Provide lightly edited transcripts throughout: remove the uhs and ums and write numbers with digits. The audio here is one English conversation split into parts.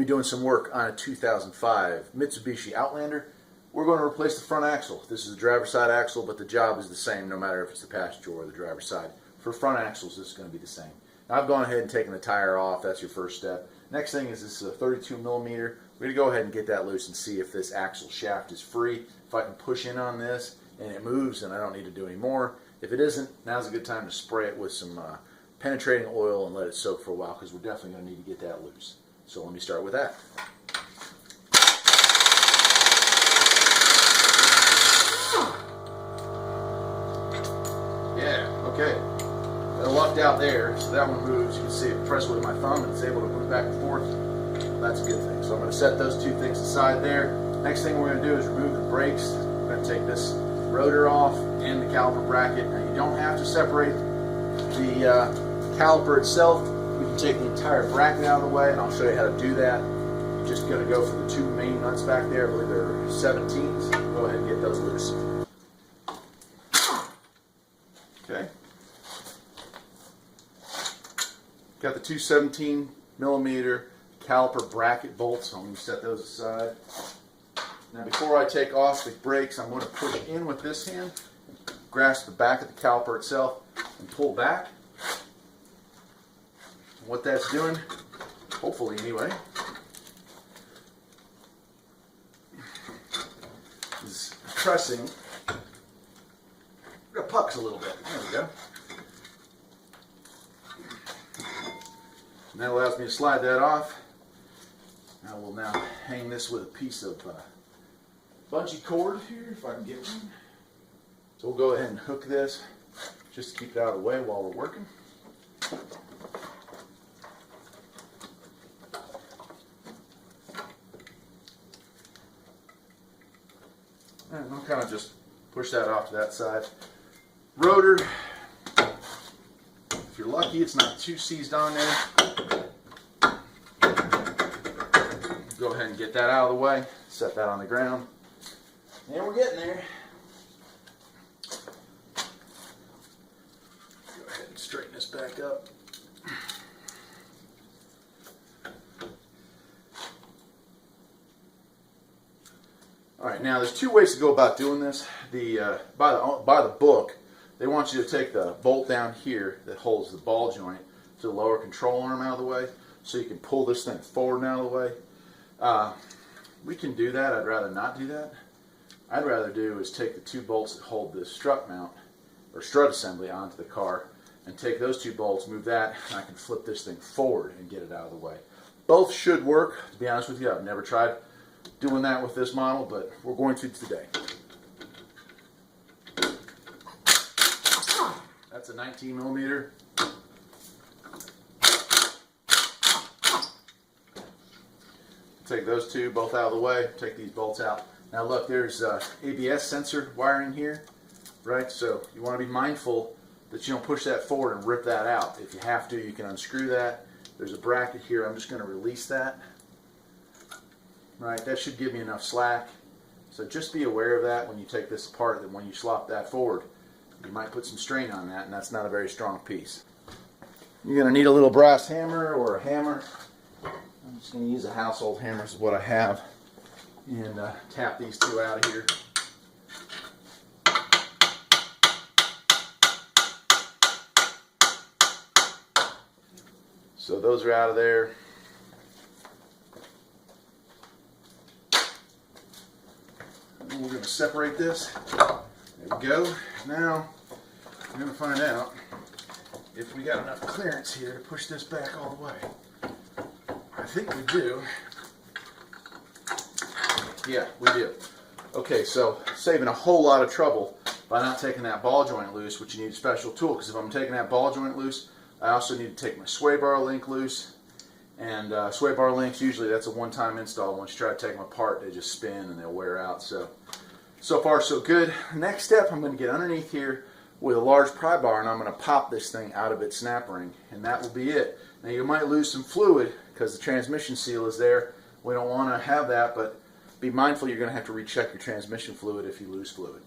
be doing some work on a 2005 Mitsubishi Outlander. We're going to replace the front axle. This is the driver's side axle, but the job is the same no matter if it's the passenger or the driver's side. For front axles, this is going to be the same. Now, I've gone ahead and taken the tire off. That's your first step. Next thing is this 32 millimeter. We're going to go ahead and get that loose and see if this axle shaft is free. If I can push in on this and it moves, then I don't need to do any more. If it isn't, now's a good time to spray it with some penetrating oil and let it soak for a while, because we're definitely going to need to get that loose. So let me start with that. Yeah, okay. It lucked out there, so that one moves. You can see it press with my thumb and it's able to move back and forth. Well, that's a good thing. So I'm going to set those two things aside there. Next thing we're going to do is remove the brakes. We're going to take this rotor off and the caliper bracket. Now, you don't have to separate the caliper itself. We can take the entire bracket out of the way, and I'll show you how to do that. You're just going to go for the two main nuts back there. I believe they're 17s. Go ahead and get those loose. Okay. Got the two 17 millimeter caliper bracket bolts. So I'm going to set those aside. Now, before I take off the brakes, I'm going to push in with this hand, grasp the back of the caliper itself, and pull back. And what that's doing, hopefully anyway, is pressing the pucks a little bit. There we go. And that allows me to slide that off. I will now hang this with a piece of bungee cord here, if I can get one. So we'll go ahead and hook this just to keep it out of the way while we're working. And I'll kind of just push that off to that side. Rotor, if you're lucky, it's not too seized on there. Go ahead and get that out of the way, set that on the ground. And we're getting there. Go ahead and straighten this back up. Alright, now there's two ways to go about doing this. By the book, they want you to take the bolt down here that holds the ball joint to the lower control arm out of the way, so you can pull this thing forward and out of the way. We can do that. I'd rather not do that. I'd rather do is take the two bolts that hold this strut mount or strut assembly onto the car and take those two bolts, move that, and I can flip this thing forward and get it out of the way. Both should work. To be honest with you, I've never tried doing that with this model, but we're going to today. That's a 19 millimeter. Take those two both out of the way, take these bolts out. Now look, there's ABS sensor wiring here, right? So you want to be mindful that you don't push that forward and rip that out. If you have to, you can unscrew that. There's a bracket here. I'm just going to release that. Right, that should give me enough slack. So just be aware of that when you take this apart, that when you slop that forward, you might put some strain on that, and that's not a very strong piece. You're going to need a little brass hammer or a hammer. I'm just going to use a household hammer, is what I have, and tap these two out of here. So those are out of there. And we're going to separate this. There we go. Now we're going to find out if we got enough clearance here to push this back all the way. I think we do. Yeah, we do. Okay, so saving a whole lot of trouble by not taking that ball joint loose, which you need a special tool, because if I'm taking that ball joint loose, I also need to take my sway bar link loose. And sway bar links, usually that's a one-time install. Once you try to take them apart, they just spin and they'll wear out. So far so good. Next step, I'm going to get underneath here with a large pry bar, and I'm going to pop this thing out of its snap ring, and that will be it. Now you might lose some fluid because the transmission seal is there. We don't want to have that, but be mindful you're going to have to recheck your transmission fluid if you lose fluid.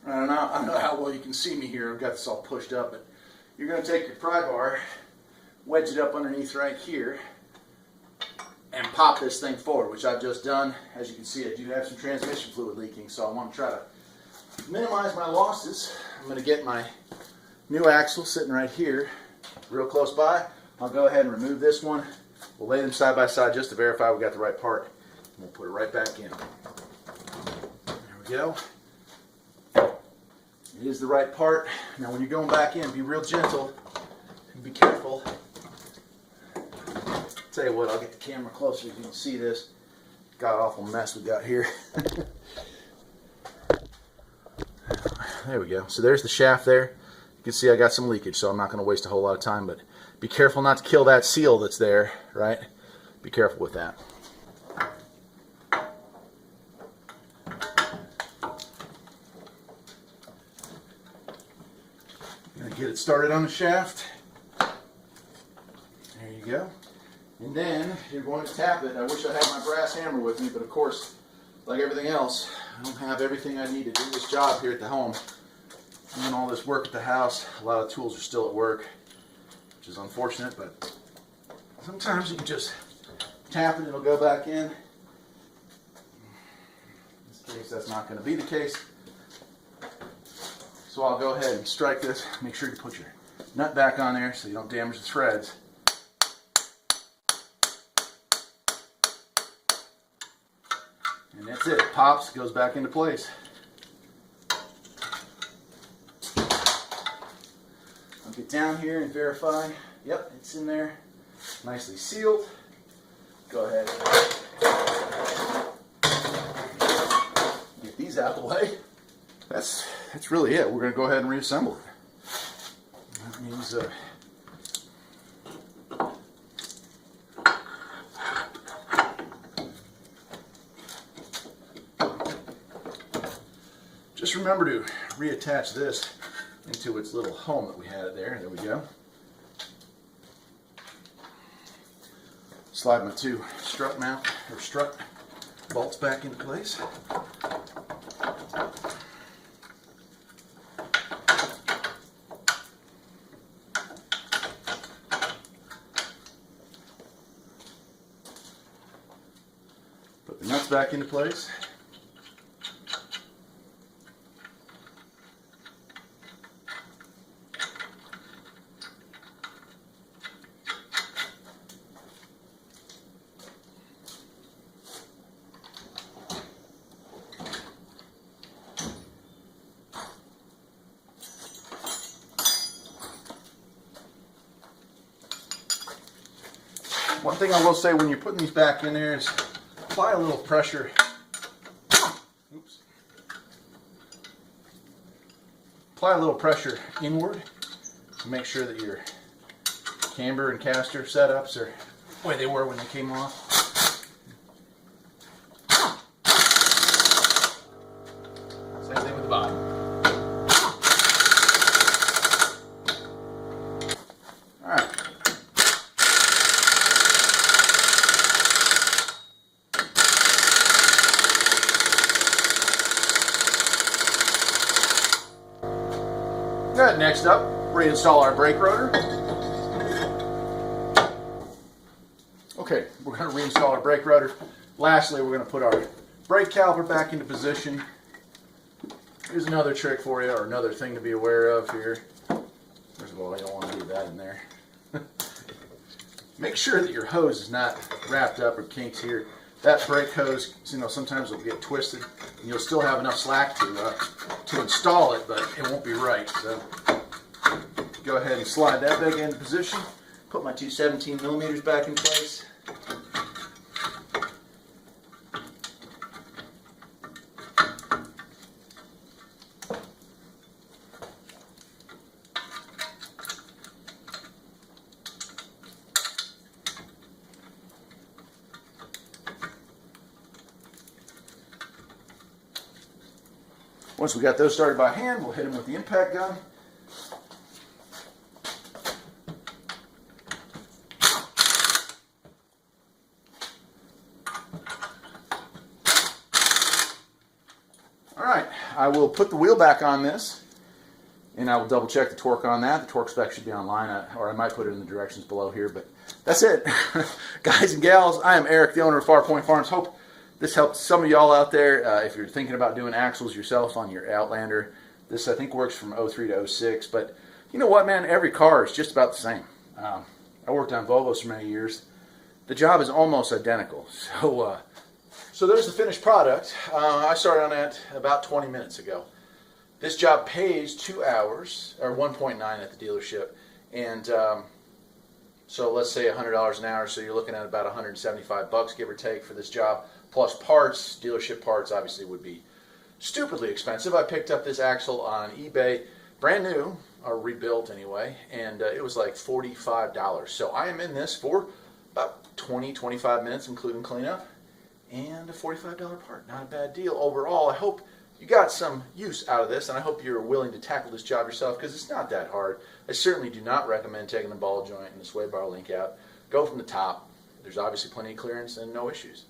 I don't know how well you can see me here. I've got this all pushed up, but you're going to take your pry bar, wedge it up underneath right here, and pop this thing forward, which I've just done. As you can see, I do have some transmission fluid leaking, so I want to try to minimize my losses. I'm going to get my new axle sitting right here, real close by. I'll go ahead and remove this one. We'll lay them side by side just to verify we got the right part. And we'll put it right back in. There we go. It is the right part. Now when you're going back in, be real gentle and be careful. Tell you what, I'll get the camera closer so you can see this god awful mess we got here. There we go. So there's the shaft there. You can see I got some leakage, so I'm not going to waste a whole lot of time, but be careful not to kill that seal that's there, right? Be careful with that. Gonna get it started on the shaft. There you go. And then you're going to tap it. I wish I had my brass hammer with me, but of course, like everything else, I don't have everything I need to do this job here at the home. Doing all this work at the house, a lot of tools are still at work, which is unfortunate, but sometimes you can just tap it, it'll go back in. In this case, that's not going to be the case. So I'll go ahead and strike this. Make sure you put your nut back on there so you don't damage the threads. And that's it. It pops, goes back into place. I'll get down here and verify. Yep, it's in there. Nicely sealed. Go ahead and get these out of the way. That's really it. We're going to go ahead and reassemble it. That means just remember to reattach this into its little home that we had there. There we go. Slide my two strut bolts back into place. Put the nuts back into place. One thing I will say when you're putting these back in there is apply a little pressure. Oops. Apply a little pressure inward to make sure that your camber and caster setups are the way they were when they came off. Same thing with the bottom. Alright. Good. Next up, reinstall our brake rotor. Okay, we're going to reinstall our brake rotor. Lastly, we're going to put our brake caliper back into position. Here's another trick for you, or another thing to be aware of here. First of all, you don't want to leave that in there. Make sure that your hose is not wrapped up or kinked here. That brake hose, you know, sometimes it'll get twisted, and you'll still have enough slack to install it, but it won't be right. So go ahead and slide that back into position. Put my two 17 millimeters back in place. Once we got those started by hand, we'll hit them with the impact gun. Alright, I will put the wheel back on this and I will double check the torque on that. The torque spec should be online, or I might put it in the directions below here, but that's it. Guys and gals, I am Eric, the owner of Farpoint Farms. Hope this helped some of y'all out there. If you're thinking about doing axles yourself on your Outlander, this I think works from 03 to 06, but you know what, man, every car is just about the same. I worked on Volvos for many years. The job is almost identical. So there's the finished product. I started on that about 20 minutes ago. This job pays 2 hours, or 1.9 at the dealership, and so let's say $100 an hour, so you're looking at about 175 bucks, give or take, for this job, plus parts. Dealership parts obviously would be stupidly expensive. I picked up this axle on eBay, brand new, or rebuilt anyway, and it was like $45. So I am in this for about 20-25 minutes, including cleanup, and a $45 part. Not a bad deal overall. I hope you got some use out of this, and I hope you're willing to tackle this job yourself, because it's not that hard. I certainly do not recommend taking the ball joint and the sway bar link out. Go from the top. There's obviously plenty of clearance and no issues.